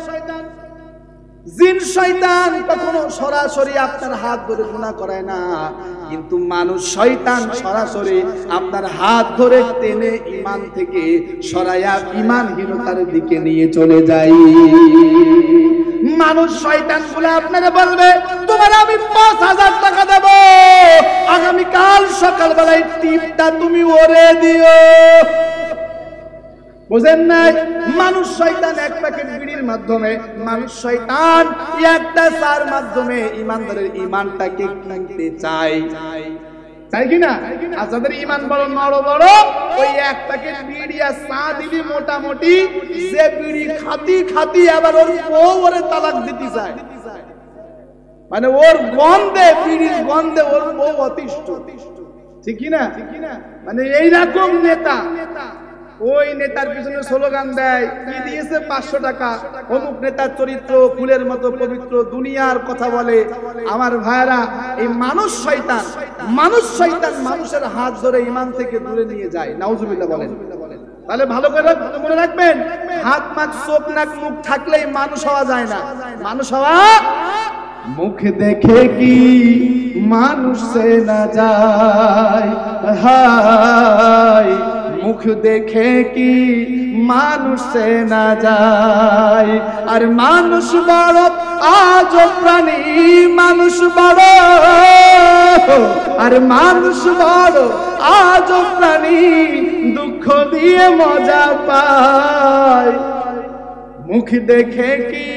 জিন শয়তান কখনো সরাসরি আপনার হাত ধরে গুনাহ করায় না, কিন্তু মানুষ শয়তান সরাসরি আপনার হাত ধরে টেনে ঈমান থেকে সরাইয়া ঈমানহীনতার দিকে নিয়ে চলে যায়। মানুষ শয়তান বলে আপনারা বলবে তোমার আমি 5000 টাকা দেব, আগামীকাল সকালবেলায় টিপটা তুমি ওরে দিও। বুঝেন নাই? মানুষ শয়তান এক প্যাকেট বিড়ির মাধ্যমে, মানুষ শয়তান একটা চার মাধ্যমে ঈমানদারের ঈমানটাকে কিনতে চায়। তাই কি না? আর যাদের ঈমান বড় বড় বড়, ওই এক প্যাকেট বিড়ি আর চা দিবি মোটামুটি, যে বিড়ি খাতি খাতি আবার ওর বউ ওরে তালাক দিতে চায়। মানে ওর গন্ধে, বিড়ির গন্ধে ওর বউ অতিষ্ঠ। ঠিক কি না? মানে এইরকম নেতা, ওই নেতার পিছনে স্লোগান দেয়, কি দিয়েছে 500 টাকা, অমুক নেতার চরিত্র ফুলের মতো পবিত্র, দুনিয়ার কথা বলে। আমার ভাইরা, এই মানুষ শয়তান, মানুষ শয়তান মানুষের হাত ধরে ঈমান থেকে দূরে নিয়ে যায়। নাউজুবিল্লাহ বলেন। তাহলে ভালো করে মনে রাখবেন, হাত মাখ চোখ নাক মুখ থাকলেই মানুষ হওয়া যায় না। মানুষ হওয়া মুখ দেখে কি মানুষ সে না যায়, হায় মুখ দেখে কি মানুষ সে না যায়। আর মানুষ বড় আজব প্রাণী, মানুষ বড়, আর মানুষ বড় আজব প্রাণী, দুঃখ দুঃখ দিয়ে মজা পায়, মুখ দেখে কি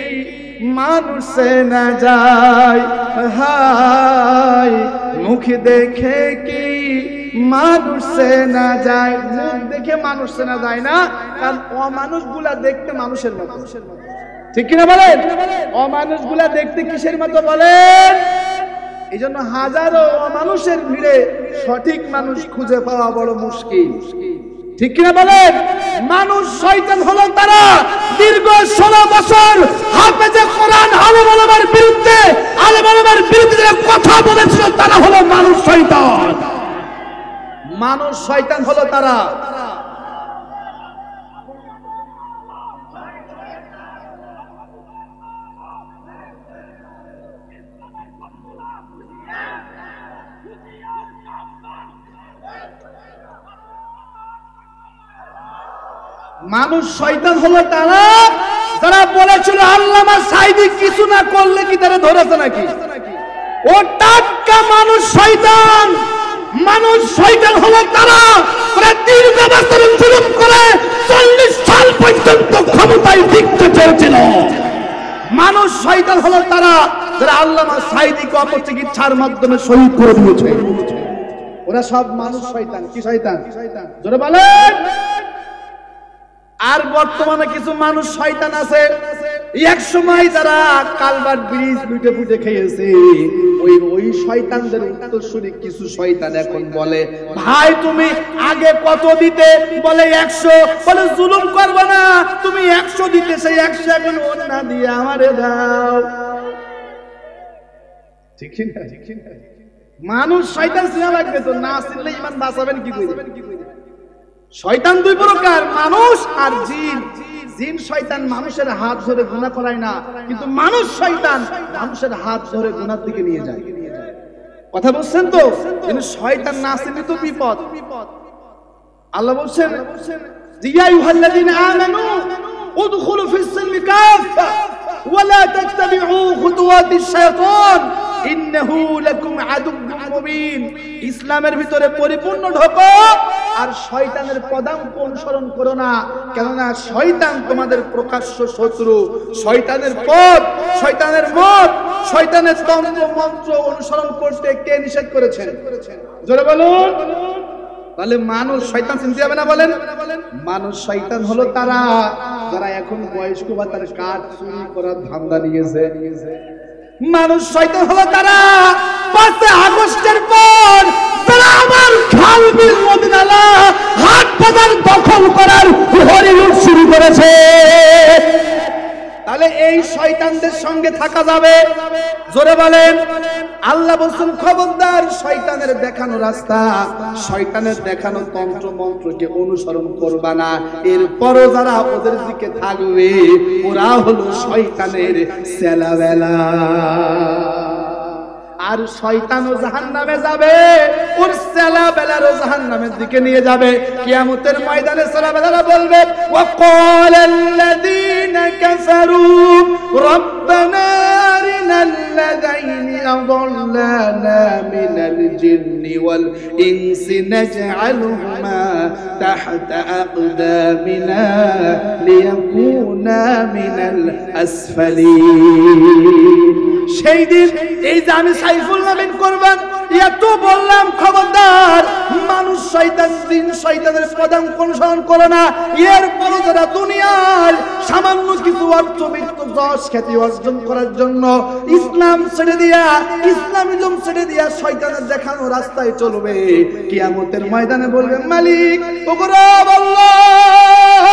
মানুষ না যায়, হায় মুখ দেখে কি মানুষ না যায়, মুখ দেখে মানুষ না যায় না, কারণ অমানুষগুলা দেখতে মানুষের মতো, ঠিক কিনা বলেন? অমানুষগুলা দেখতে কিসের মতো বলেন? এই জন্য হাজারো অমানুষের ভিড়ে সঠিক মানুষ খুঁজে পাওয়া বড় মুশকিল, ঠিক কিনা বলেন? মানুষ শয়তান হলো তারা দীর্ঘ 16 বছর হাফেজে কোরআন আলেম ওলামার বিরুদ্ধে যারা কথা বলেছিল তারা হলো মানুষ শয়তান। মানুষ শয়তান হলো তারা। মানুষ শয়তান হলো তারা যারা বলেছিল আল্লামা সাঈদী কিছু না করলে কি তারা ধরেছে নাকি? ও টাটকা মানুষ শয়তান। মানুষ শয়তান হলো তারা দীর্ঘ বছর জুলুম করে 40 সাল পর্যন্ত ক্ষমতায় টিকতে চেয়েছিল। মানুষ শয়তান হলো তারা যারা আল্লামা সাঈদীকে অপচিকিৎসার মাধ্যমে শহীদ করে দিয়েছে। ওরা সব মানুষ শয়তান। কি শয়তান? জোরে বলেন। আর বর্তমানে কিছু মানুষ শয়তান আছে, এক সময় যারা কালভার্ট ব্রিজ লুটে ফুটে খেয়েছে, ওই শয়তানদের উত্তরসূরি কিছু শয়তান এখন বলে, ভাই তুমি আগে কত দিতে? বলে 100। বলে জুলুম করবে না, তুমি 100 দিতে, সেই 100 এখন ওন্না দিয়ে আমারে দাও। ঠিক না? মানুষ শয়তান চিনা লাগবে তো, না চিনলে ইমান বাঁচাবেন কি করে? শয়তান দুই প্রকার, মানুষ আর জিন। জিন শয়তান মানুষের হাত ধরে গুনাহ করায় না, কিন্তু মানুষ শয়তান মানুষের হাত ধরে গুনার দিকে নিয়ে যায়। কথা বুঝছেন তো? কিন্তু শয়তান না চিনলে তো বিপদ। আল্লাহ বলছেন ইয়া আইয়ুহাল্লাযীনা আমানু উদখুলু ফিস সিলমি কাফা ওয়া লা তাত্তাবিউ খুতুওয়াতিশ শাইতান ইন্নাহু লাকুম আদুউম মুবিন। ইসলামের ভিতরে পরিপূর্ণ ঢোকো আর শয়তানের পদাঙ্ক অনুসরণ করো না, কেননা শয়তান তোমাদের প্রকাশ্য শত্রু। শয়তানের পথ, শয়তানের মত, শয়তানের তন্ত্র মন্ত্র অনুসরণ করতে কে নিষেধ করেছেন? জোরে বলুন। তাহলে মানুষ শয়তান চিনতে হবে না বলেন? মানুষ শয়তান হলো তারা যারা এখন বয়স্ক ভাতার কাঠ চুরি করার ধান্দা নিয়েছে। মানুষ শয়তান হলো তারা 5 আগস্টের পর তারা আমার খাল বিল মদিনালা হাট বাজার দখল করার হরিলুট শুরু করেছে। তাহলে এই শয়তানদের সঙ্গে থাকা যাবে? জোরে বলেন। আল্লাহ বলছেন খবরদার শয়তানের দেখানো রাস্তা, শয়তানের দেখানো তন্ত্র মন্ত্রকে অনুসরণ করবা না। এরপরও যারা ওদের দিকে থাকবে ওরা হলো শয়তানের ছেলেবেলা। আর শয়তানও জাহান্নামে যাবে, ওর ছেলেবেলারও জাহান্নামের দিকে নিয়ে যাবে। কিয়ামতের ময়দানে ছেলেবেলারা বলবে ওয়াকালাল্লাযীনা কাফারু রাব্বানা আরিনাল্লাযাইনি আযাল্লানা মিনাল জিন্নি ওয়াল ইনসি নাজআলহুমা তাহতা আকদামিনা লিয়াকুনা মিনাল আসফালিন। সেই দিন এই যে আমি সাইফুল নাবিন করবেন এত বললাম, খবরদার মানুষ শয়তান জিন শয়তানের পদাঙ্ক অনুসরণ করো না। এরপরও যারা দুনিয়ার সামান্য কিছু অর্থবিত্ত যশ খ্যাতি অর্জন করার জন্য ইসলাম ছেড়ে দিয়া, ইসলামিজম ছেড়ে দিয়া শয়তানের দেখানো রাস্তায় চলবে, কিয়ামতের ময়দানে বলবে মালিক ওগো রব আল্লাহ,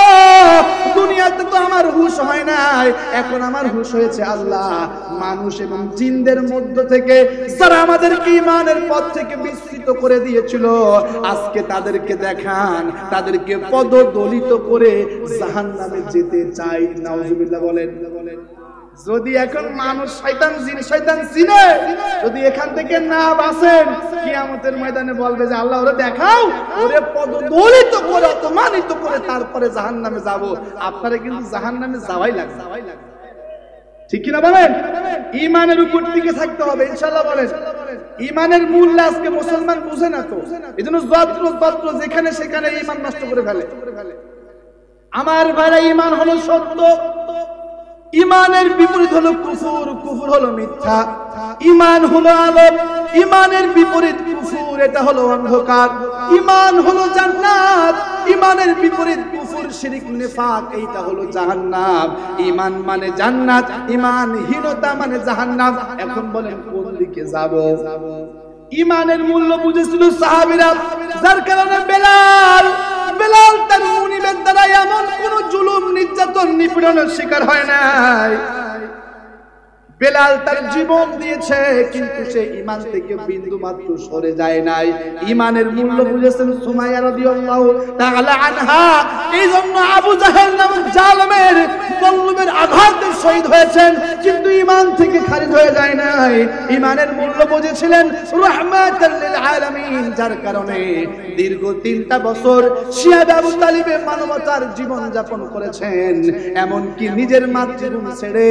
দুনিয়াতে তো আমার হুঁশ হয় নাই, এখন আমার হুঁশ হয়েছে আল্লাহ। মানুষ এবং জিনদের মধ্য থেকে যারা আমাদেরকে ঈমানের পথ থেকে বিস্মৃত করে দিয়েছিল, আজকে তাদেরকে দেখান, তাদেরকে পদদলিত করে জাহান্নামে যেতে চাই। নাউজুবিল্লাহ বলেন। যদি এখন মানুষ শয়তান জিন শয়তান চিনে যদি এখান থেকে না বাঁচেন, কিয়ামতের ময়দানে বলবে যে আল্লাহ ওরে দেখাও, ওরে পদদলিত করে অপমানিত করে তারপরে জাহান্নামে যাব। আপনারা কিন্তু জাহান্নামে যাওয়াই লাগবে, ঠিক কিনা বলেন? ঈমানের উপর টিকে থাকতে হবে ইনশাআল্লাহ বলেন। ইমানের মূল্য আজকে মুসলমান বুঝে না তো, এজন্য যত্র যেখানে সেখানে ইমান নষ্ট করে ফেলে। আমার ভাইরা, ইমান হলো সত্য, ইমানের বিপরীত হলো কুফর, কুফর হলো মিথ্যা। ইমান হলো আলো, ইমানের বিপরীত কুফর, এটা হলো অন্ধকার। ইমান হলো জান্নাত, ইমানের বিপরীত কুফর, শিরক, নিফাক, এইটা হলো জাহান্নাম। ইমান মানে জান্নাত, ইমানহীনতা মানে জাহান্নাম। এখন বলেন কোন দিকে যাব? ইমানের মূল্য বুঝেছিল সাহাবীরা, যার কারণে বেলাল তার মুনিবের দ্বারা এমন কোন জুলুম, নির্যাতন, নিপীড়নের শিকার হয় নাই। বেলাল তার জীবন দিয়েছে, কিন্তু সে ঈমান থেকে বিন্দু মাত্র সরে যায় নাই। ঈমানের মূল্য বুঝেছেন সুমাইয়া রাদিয়াল্লাহু তাআলা আনহা। এইজন্য আবু জাহেল নামক জালেমের কল্লবের আঘাতে শহীদ হয়েছেন, কিন্তু ঈমান থেকে খারিজ হয়ে যায় নাই। ঈমানের মূল্য বুঝেছিলেন রাহমাতাল লিল আলামিন, যার কারণে দীর্ঘ 3টা বছর শিয়া আবু তালিবে মানবতার জীবন যাপন করেছেন। এমনকি নিজের মাতৃভূমি ছেড়ে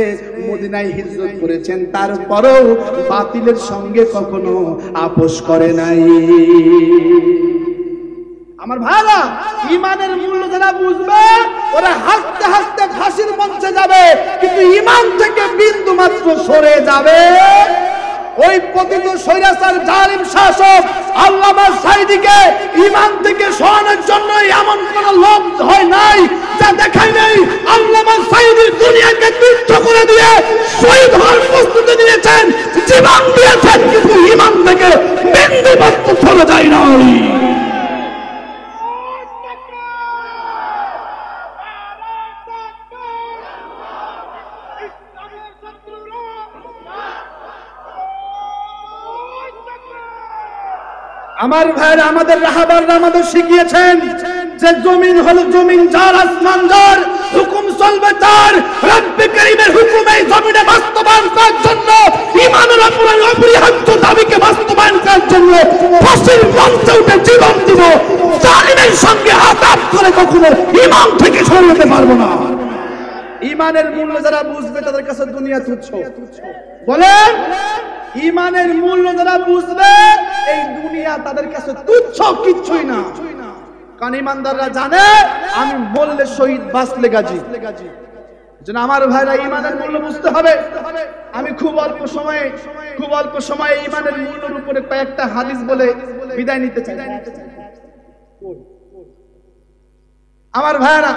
মদিনায় হিজরত করেছেন, তারপরেও বাতিলের সঙ্গে কখনো আপোষ করে নাই। আমার ভাইরা, ঈমানের মূল্য যারা বুঝবে ওরা হাসতে হাসতে ফাঁসির মঞ্চে যাবে, কিন্তু ঈমান থেকে বিন্দু মাত্র সরে যাবে। ওই পতিত স্বৈরাচার জালিম শাসক আল্লামা সাঈদীকে ঈমান থেকে সরানোর জন্য এমন কোন লোক হয় নাই যা দেখায় নাই। আল্লামা সাঈদী দুনিয়াকে তুচ্ছ করে দিয়ে শহীদ হওয়ার প্রস্তুতি নিয়েছেন, জীবন দিয়েছেন, কিন্তু ঈমান থেকে বিন্দু মাত্র সরে যায় নাই। আমার ভাইরা, আমাদের রাহাবাররা আমাদের শিখিয়েছেন যে জমিন হলো জমিন যার, আসমান যার, হুকুম চলবে তার। রব্বে কারীমের হুকুম এই জমিনে বাস্তবায়ন করার জন্য, ঈমানের অপরিহার্য দাবিকে বাস্তবায়ন করার জন্য ফাঁসির মঞ্চে উঠে জীবন দিব। জালিমের সঙ্গে আঘাত করে কখনো ঈমান থেকে সরে যেতে পারবো না। ঈমানের মূল্য যারা বুঝবে তাদের কাছে দুনিয়া তুচ্ছ। বলেন, ঈমানের মূল্য যারা বুঝবে এই দুনিয়া তাদের কাছে তুচ্ছ, কিচ্ছুই না। কারণ ঈমানদাররা জানে আমি বললে শহীদ, বাঁচলে গাজী। যেন আমার ভাইরা, ঈমানের মূল্য বুঝতে হবে। আমি খুব অল্প সময়ে ঈমানের মূল্যের উপরে কয়েকটা হাদিস বলে বিদায় নিতে চাই। আমার ভাইরা,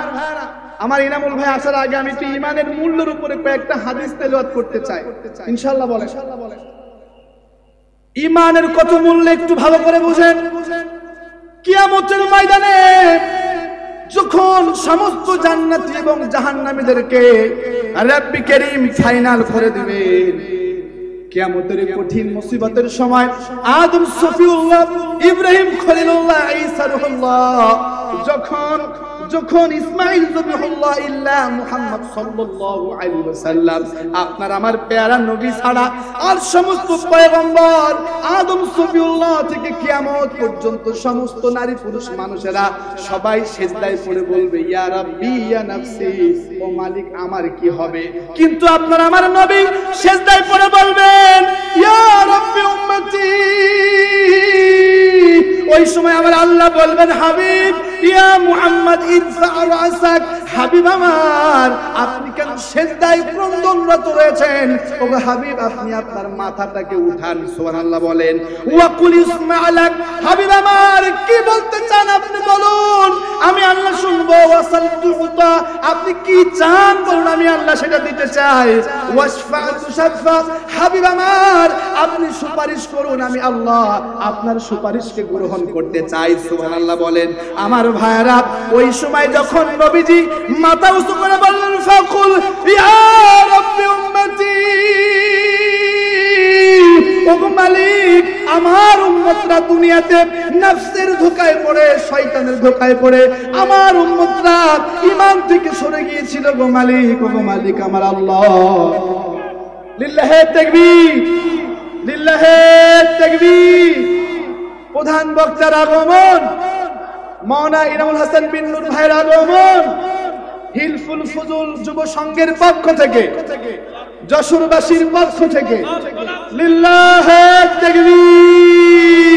আমার ইনামুল ভাই আসার আগে আমি একটু ঈমানের মূল্যের উপরে কয়েকটা হাদিস তেলাওয়াত করতে চাই, ইনশাআল্লাহ। বলেন, ঈমানের কত মূল্য একটু ভালো করে বুঝেন। কিয়ামতের ময়দানে যখন সমস্ত জান্নাতি এবং জাহান্নামীদেরকে রব্বি কারীম ফাইনাল করে দিবেন, কিয়ামতের কঠিন মুসিবতের সময় আদম সফিউল্লাহ, ইব্রাহিম খলিলুল্লাহ, ঈসা রুহুল্লাহ, যখন ইসমাঈল যবিহুল্লাহ ইল্লা মুহাম্মদ সাল্লাল্লাহু আলাইহি ওয়াসাল্লাম, আপনার আমার প্যারা নবী ছাড়া আর সমস্ত পয়গম্বর আদম সফিউল্লাহ থেকে কিয়ামত পর্যন্ত সমস্ত নারী পুরুষ মানুষেরা সবাই সিজদায় পড়ে বলবে ইয়া রাব্বি ইয়া নাফসি, ও মালিক আমার কি হবে? কিন্তু আপনার আমার নবী সিজদায় পড়ে বলবেন ইয়া রাব্বি উম্মতি। ওই সময় আমার আল্লাহ বলবেন হাবিব ইয়া মুহাম্মদ ইরফা রাসাক, হাবিব আমার আপনি কেন সিজদায় ক্রন্দনরত রয়েছেন? ওগো হাবিব, আপনি আপনার মাথাটাকে উঠান। সুবহানাল্লাহ বলেন। ওয়া কুল ইসমা'লাক, হাবিব আমার কি বলতে চান আপনি বলুন, আমি আল্লাহ শুনবো। ওয়াসাল তুতা, আপনি কি চান বলুন, আমি আল্লাহ সেটা দিতে চাই। ওয়াশফা তুশাফা, হাবিব আমার আপনি সুপারিশ করুন, আমি আল্লাহ আপনার সুপারিশকে গ্রহণ করতে চাই। সুবহানাল্লাহ বলেন। আমার ভাইরা, ওই সময় যখন নবীজি মাথা উঁচু করে বললেন ফাকুল ইয়া রাব্বি উম্মতি, ওগো মালিক আমার উম্মতরা দুনিয়াতে নফসের ধোঁকায় পড়ে, শয়তানের ধোঁকায় পড়ে আমার উম্মতরা ঈমান থেকে সরে গিয়েছিল। গো মালিক, ওগো মালিক আমার আল্লাহ। লিল্লাহি তাকবীর, লিল্লাহি তাকবীর। প্রধান বক্তার আগমন, মাওলানা ইনামুল হাসান বিন নূর ভাইয়ের আগমন, হিলফুল ফুজুল যুব সংঘের পক্ষ থেকে, যশোরবাসীর পক্ষ থেকে লিল্লাহে তাকবীর।